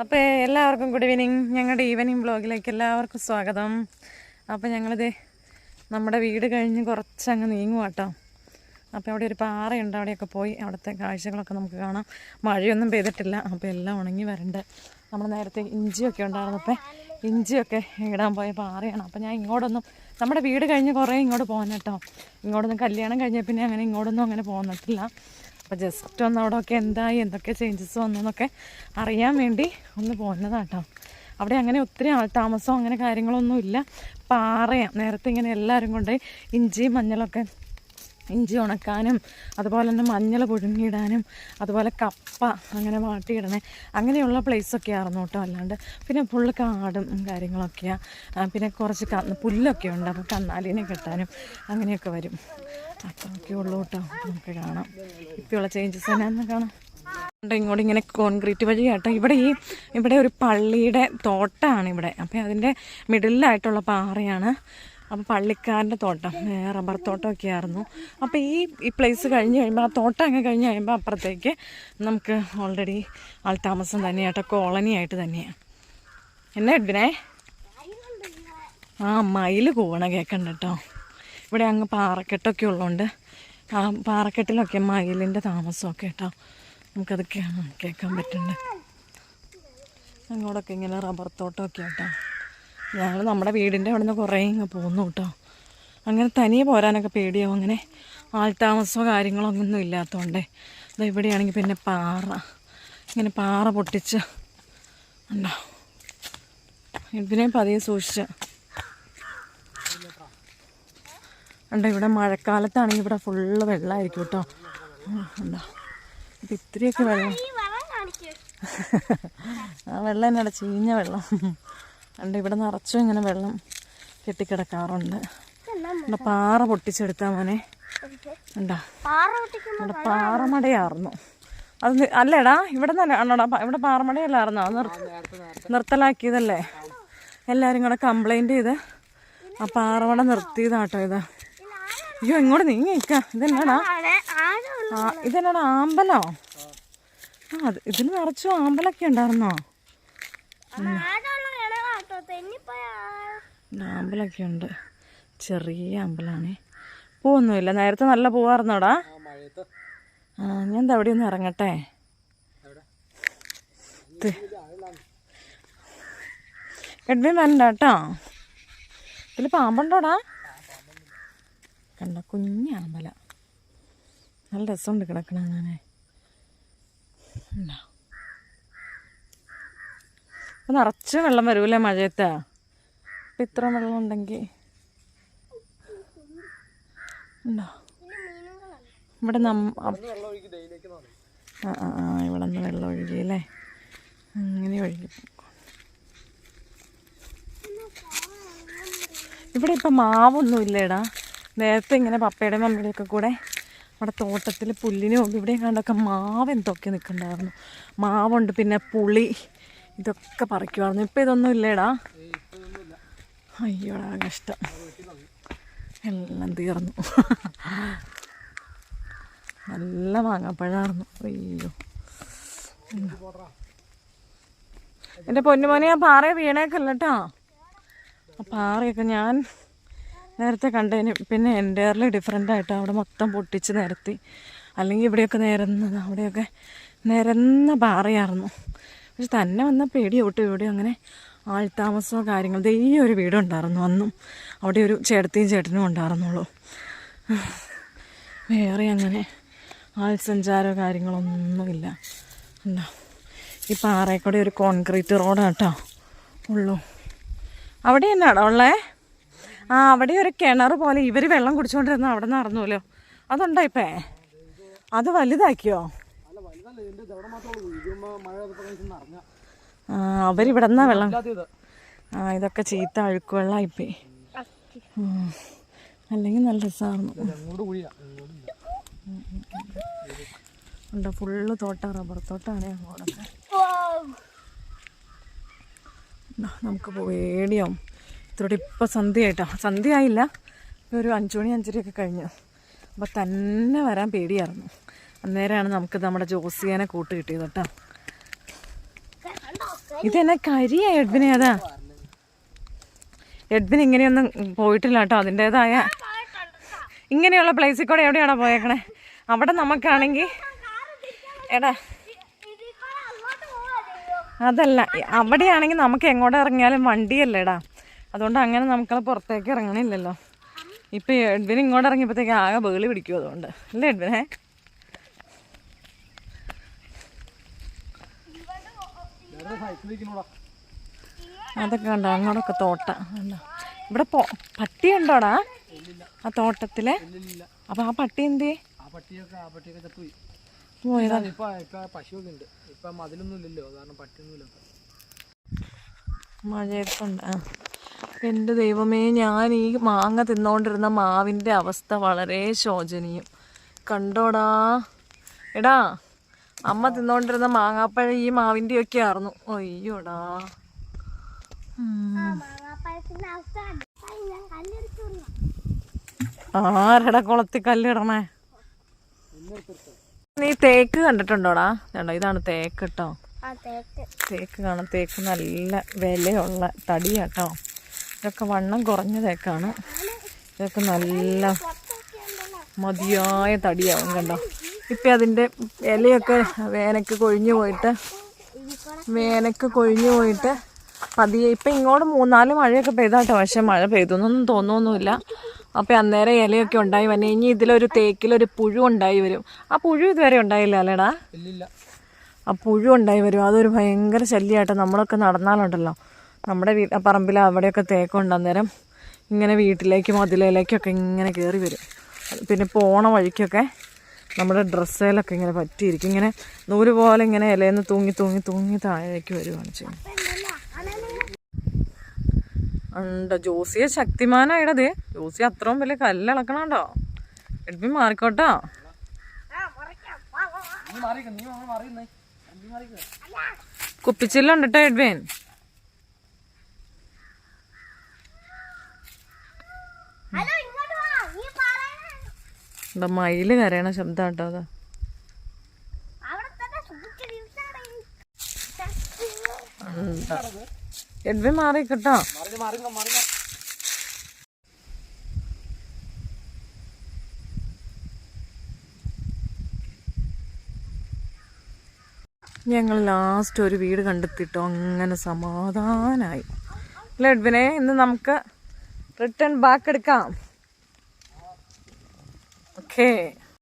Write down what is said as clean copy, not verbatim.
അപ്പോൾ എല്ലാവർക്കും good evening. ഞങ്ങളുടെ ഈവനിങ് വ്ളോഗിലേക്ക് എല്ലാവർക്കും സ്വാഗതം. അപ്പോൾ ഞങ്ങളിത് നമ്മുടെ വീട് കഴിഞ്ഞ് കുറച്ചങ്ങ് നീങ്ങും കേട്ടോ. അപ്പോൾ അവിടെ ഒരു പാറയുണ്ട്, അവിടെയൊക്കെ പോയി അവിടുത്തെ കാഴ്ചകളൊക്കെ നമുക്ക് കാണാം. മഴയൊന്നും പെയ്തിട്ടില്ല, അപ്പോൾ എല്ലാം ഉണങ്ങി വരണ്ട്. നമ്മൾ നേരത്തെ ഇഞ്ചിയൊക്കെ ഉണ്ടായിരുന്നു, അപ്പോൾ ഇഞ്ചിയൊക്കെ ഇടാൻ പോയ പാറയാണ്. അപ്പോൾ ഞാൻ ഇങ്ങോട്ടൊന്നും നമ്മുടെ വീട് കഴിഞ്ഞ് കുറേ ഇങ്ങോട്ട് പോകുന്ന കേട്ടോ. ഇങ്ങോട്ടൊന്നും കല്യാണം കഴിഞ്ഞ പിന്നെ അങ്ങനെ ഇങ്ങോട്ടൊന്നും അങ്ങനെ പോകുന്നിട്ടില്ല. അപ്പോൾ ജസ്റ്റ് ഒന്ന് അവിടെയൊക്കെ എന്തായി, എന്തൊക്കെ ചേഞ്ചസ് വന്നു എന്നൊക്കെ അറിയാൻ വേണ്ടി ഒന്ന് പോകുന്നതാണ് കേട്ടോ. അവിടെ അങ്ങനെ ഒത്തിരി ആൾതാമസമോ അങ്ങനെ കാര്യങ്ങളൊന്നും ഇല്ല, പാറയാണ്. നേരത്തെ ഇങ്ങനെ എല്ലാവരും കൊണ്ട് ഇഞ്ചിയും മഞ്ഞളൊക്കെ, ഇഞ്ചി ഉണക്കാനും അതുപോലെ തന്നെ മഞ്ഞൾ പുഴുങ്ങിയിടാനും അതുപോലെ കപ്പ അങ്ങനെ വാട്ടിയിടണേ അങ്ങനെയുള്ള പ്ലേസൊക്കെ ആയിരുന്നു കേട്ടോ. അല്ലാണ്ട് പിന്നെ ഫുള്ള് കാടും കാര്യങ്ങളൊക്കെയാണ്. പിന്നെ കുറച്ച് പുല്ലൊക്കെ ഉണ്ട്, അപ്പോൾ കന്നാലിനെ കെട്ടാനും അങ്ങനെയൊക്കെ വരും. അത്രയൊക്കെ ഉള്ളൂ കേട്ടോ. നമുക്ക് കാണാം ഇപ്പോഴുള്ള ചേഞ്ചസ് എന്നാന്ന് കാണാം. ഇങ്ങോട്ട് ഇങ്ങനെ കോൺക്രീറ്റ് വഴി കേട്ടോ. ഇവിടെ ഒരു പള്ളിയുടെ തോട്ടമാണ് ഇവിടെ. അപ്പോൾ അതിൻ്റെ മിഡിലായിട്ടുള്ള പാറയാണ്. അപ്പോൾ പള്ളിക്കാരൻ്റെ തോട്ടം, റബ്ബർ തോട്ടമൊക്കെ ആയിരുന്നു. അപ്പോൾ ഈ പ്ലേസ് കഴിഞ്ഞ് കഴിയുമ്പോൾ, ആ തോട്ടം അങ്ങ് കഴിഞ്ഞ് കഴിയുമ്പോൾ അപ്പുറത്തേക്ക് നമുക്ക് ഓൾറെഡി ആൾതാമസം തന്നെയാട്ടോ, കോളനി ആയിട്ട് തന്നെയാണ്. എന്നാ എഡിനെ മയിൽ കൂവണ കേൾക്കണ്ട കേട്ടോ. ഇവിടെ അങ്ങ് പാറക്കെട്ടൊക്കെ ഉള്ളതുകൊണ്ട് ആ പാറക്കെട്ടിലൊക്കെ മയിലിൻ്റെ താമസമൊക്കെ കേട്ടോ നമുക്കത് കേൾക്കാൻ പറ്റുന്നുണ്ട്. അങ്ങോട്ടൊക്കെ ഇങ്ങനെ റബ്ബർ തോട്ടമൊക്കെ കേട്ടോ. ഞങ്ങൾ നമ്മുടെ വീടിൻ്റെ അവിടെ നിന്ന് കുറേ ഇങ്ങ് പോന്നു കേട്ടോ. അങ്ങനെ തനിയെ പോരാനൊക്കെ പേടിയാവും, അങ്ങനെ ആൾതാമസമോ കാര്യങ്ങളോ ഒന്നും ഇല്ലാത്തതുകൊണ്ടേ. അത് ഇവിടെയാണെങ്കിൽ പിന്നെ ഇങ്ങനെ പാറ പൊട്ടിച്ച് ഉണ്ടോ. ഇതിനെയും പതിയെ സൂക്ഷിച്ച് ഉണ്ടോ. ഇവിടെ മഴക്കാലത്താണെങ്കിൽ ഇവിടെ ഫുള്ള് വെള്ളമായിരിക്കും കേട്ടോ. ഉണ്ടോ. അപ്പം ഇത്രയൊക്കെ വെള്ളം, ആ വെള്ളം എന്നോട് ചീഞ്ഞ വെള്ളം ഉണ്ട്. ഇവിടെ നിറച്ചും ഇങ്ങനെ വെള്ളം കെട്ടിക്കിടക്കാറുണ്ട്. ഇവിടെ പാറ പൊട്ടിച്ചെടുത്താൽ മോനെ ഉണ്ടോ. ഇവിടെ പാറമടയായിരുന്നു അത്. അല്ലേടാ ഇവിടെ തന്നെ ആണോടാ, ഇവിടെ പാറമടയല്ലായിരുന്നോ നിർത്തലാക്കിയതല്ലേ. എല്ലാവരും കൂടെ കംപ്ലൈൻറ്റ് ചെയ്ത് ആ പാറമട നിർത്തിയതാട്ടോ ഇത്. അയ്യോ ഇങ്ങോട്ട് നീങ്ങി നിൽക്കാം. ഇതെന്നാടാ ഇതെന്നാടാ ആമ്പലോ? ഇതിൽ നിറച്ചും ആമ്പലൊക്കെ ഉണ്ടായിരുന്നോ? ആമ്പലൊക്കെ ഉണ്ട്, ചെറിയ അമ്പലമാണേ. പൂവൊന്നുമില്ല. നേരത്തെ നല്ല പൂവായിരുന്നോടാ. ഞാൻ എന്താ അവിടെ ഒന്ന് ഇറങ്ങട്ടെ. എഡ്വിൻ വരണ്ട കേട്ടോ. ഇതിൽ പാമ്പുണ്ടോടാ? കണ്ട കുഞ്ഞാമ്പല, നല്ല രസമുണ്ട് കിടക്കണം അങ്ങനെ. അപ്പം നിറച്ച് വെള്ളം വരൂലേ മഴയത്ത്. അപ്പം ഇത്ര വെള്ളം ഉണ്ടെങ്കിൽ ഉണ്ടോ. ഇവിടെ ഇവിടെ നിന്ന് വെള്ളം ഒഴുകിയല്ലേ, അങ്ങനെ ഒഴുകി. ഇവിടെ ഇപ്പം മാവൊന്നും ഇല്ലേടാ. നേരത്തെ ഇങ്ങനെ പപ്പയുടെയും മമ്മിയുടെയൊക്കെ കൂടെ അവിടെ തോട്ടത്തിൽ പുല്ലിന് മുമ്പ് ഇവിടെ കണ്ടൊക്കെ മാവ് എന്തൊക്കെ നിൽക്കുന്നുണ്ടായിരുന്നു. മാവുണ്ട്, പിന്നെ പുളി, ഇതൊക്കെ പറിക്കുമായിരുന്നു. ഇപ്പം ഇതൊന്നും ഇല്ലേടാ. അയ്യോടാ കഷ്ടം, എല്ലാം തീർന്നു. നല്ല മാങ്ങാപ്പഴമായിരുന്നു. അയ്യോ എൻ്റെ പൊന്നുമോനെ, ആ പാറയെ വീണേക്കല്ല കേട്ടോ. ആ പാറയൊക്കെ ഞാൻ നേരത്തെ കണ്ടതിന് പിന്നെ എൻ്റെയർലി ഡിഫറെൻ്റ് ആയിട്ട് അവിടെ മൊത്തം പൊട്ടിച്ച് നിരത്തി. അല്ലെങ്കിൽ ഇവിടെയൊക്കെ അവിടെയൊക്കെ നിരന്ന പാറയായിരുന്നു. പക്ഷെ തന്നെ വന്ന പേടിയോട്ടും ഇവിടെ അങ്ങനെ ആൾതാമസമോ കാര്യങ്ങൾ. ഈ ഒരു വീടുണ്ടായിരുന്നു അന്നും, അവിടെ ഒരു ചേട്ടനും ഉണ്ടായിരുന്നുള്ളൂ. വേറെ അങ്ങനെ ആൾസഞ്ചാരമോ കാര്യങ്ങളൊന്നുമില്ല. ഉണ്ടോ. ഈ പാറയിൽ ഒരു കോൺക്രീറ്റ് റോഡാട്ടോ ഉള്ളൂ. അവിടെ എന്നാണോ ഉള്ളേ? അവിടെ ഒരു കിണർ പോലെ ഇവർ വെള്ളം കുടിച്ചുകൊണ്ടിരുന്ന അവിടെ നടന്നുല്ലോ. അതുണ്ടോ ഇപ്പേ? അത് വലുതാക്കിയോ? അവരിവിടെ നിന്നാ വെള്ളം. ഇതൊക്കെ ചീത്ത അഴുക്ക് വെള്ളമായിപ്പോയി. അല്ലെങ്കിൽ നല്ല രസമായിരുന്നു. ഉണ്ടോ ഫുള്ള് തോട്ടം, റബ്ബർ തോട്ടമാണ് അങ്ങോട്ടൊക്കെ. നമുക്ക് പേടിയാവും ഇതോടെ. ഇപ്പം സന്ധ്യയായിട്ടോ, സന്ധ്യയായില്ല, ഒരു 5 മണി 5:30 കഴിഞ്ഞു. അപ്പോൾ തന്നെ വരാൻ പേടിയായിരുന്നു. അന്നേരമാണ് നമുക്ക് നമ്മുടെ ജോസിയനെ കൂട്ട് കിട്ടിയത് കേട്ടോ. ഇതെന്നെ കരിയാ എഡ്വിനെ. അതാ എഡ്വിൻ ഇങ്ങനെയൊന്നും പോയിട്ടില്ല കേട്ടോ. അതിൻ്റെതായ ഇങ്ങനെയുള്ള പ്ലേസിൽ കൂടെ എവിടെയാണോ പോയേക്കണേ? അവിടെ നമുക്കാണെങ്കിൽ എടാ അതല്ല, അവിടെയാണെങ്കിൽ നമുക്ക് എങ്ങോട്ട് ഇറങ്ങിയാലും വണ്ടിയല്ലേടാ. അതുകൊണ്ട് അങ്ങനെ നമുക്കത് പുറത്തേക്ക് ഇറങ്ങണില്ലല്ലോ. ഇപ്പം എഡ്വിൻ ഇങ്ങോട്ട് ഇറങ്ങിയപ്പോഴത്തേക്ക് ആകെ ബേളി പിടിക്കും. അതുകൊണ്ട് അല്ലേ എഡ്വിനെ? അതൊക്കെ കണ്ടോ അങ്ങോട്ടൊക്കെ തോട്ട. ഇവിടെ പട്ടി ഉണ്ടോടാ ആ തോട്ടത്തില്? അപ്പൊ ആ പട്ടി എന്തേ പോയതാ? മഴയത്തുണ്ട്. എൻ്റെ ദൈവമേ, ഞാൻ ഈ മാങ്ങ തിന്നോണ്ടിരുന്ന മാവിൻ്റെ അവസ്ഥ വളരെ ശോചനീയം. കണ്ടോടാ എടാ, അമ്മ തിന്നോണ്ടിരുന്ന മാങ്ങാപ്പഴം ഈ മാവിൻ്റെ ഒക്കെ ആയിരുന്നു. അയ്യോടാ. ആരടാ കുളത്തിൽ കല്ലിടണേ? നീ തേക്ക് കണ്ടിട്ടുണ്ടോടാ? കണ്ടോ, ഇതാണ് തേക്ക് കേട്ടോ. തേക്ക് കാണാം. തേക്ക് നല്ല വിലയുള്ള തടിയാട്ടോ. ഇതൊക്കെ വണ്ണം കുറഞ്ഞ തേക്കാണ്. ഇതൊക്കെ നല്ല മതിയായ തടിയാവും. കണ്ടോ, ഇപ്പം അതിൻ്റെ ഇലയൊക്കെ വേനക്ക് കൊഴിഞ്ഞു പോയിട്ട് പതിയെ ഇപ്പം ഇങ്ങോട്ട് 3-4 മഴയൊക്കെ പെയ്താട്ടോ. പക്ഷെ മഴ പെയ്തൊന്നും തോന്നുന്നൊന്നുമില്ല. അപ്പം അന്നേരം ഇലയൊക്കെ ഉണ്ടായി വന്നെ. ഇനി ഇതിലൊരു തേക്കിലൊരു പുഴു ഉണ്ടായി വരും. ആ പുഴു ഇതുവരെ ഉണ്ടായില്ല അല്ലേടാ? ആ പുഴു ഉണ്ടായി വരും. അതൊരു ഭയങ്കര ശല്യമായിട്ടോ. നമ്മളൊക്കെ നടന്നാലുണ്ടല്ലോ, നമ്മുടെ പറമ്പിൽ അവിടെയൊക്കെ തേക്കുണ്ട്. അന്നേരം ഇങ്ങനെ വീട്ടിലേക്ക് മതിലേക്കൊക്കെ ഇങ്ങനെ കയറി വരും. പിന്നെ പോണ വഴിക്കൊക്കെ നമ്മുടെ ഡ്രസ്സിലൊക്കെ ഇങ്ങനെ പറ്റിയിരിക്കും. ഇങ്ങനെ നൂല് പോലെ ഇങ്ങനെ ഇലയിൽ തൂങ്ങി താഴേക്ക് വരുവാണ് ചെയ്യുന്നത്. ഉണ്ട് ജോസിയെ ശക്തിമാനായിടതേ. ജോസി അത്രയും വലിയ കല്ലിളക്കണോ? എഡ്വിൻ മാറിക്കോട്ടോ. കുപ്പിച്ചില്ലുണ്ട് കേട്ടോ എഡ്വിൻ. മയില് കരയണ ശബ്ദം കേട്ടോ അത്. എഡ്വിൻ മാറിക്കട്ടോ. ഞങ്ങൾ ലാസ്റ്റ് ഒരു വീട് കണ്ടെത്തിട്ടോ. അങ്ങനെ സമാധാനായി അല്ലേ എഡ്വിനെ? ഇന്ന് നമുക്ക് റിട്ടേൺ ബാക്ക് എടുക്കാം. ഓക്കേ.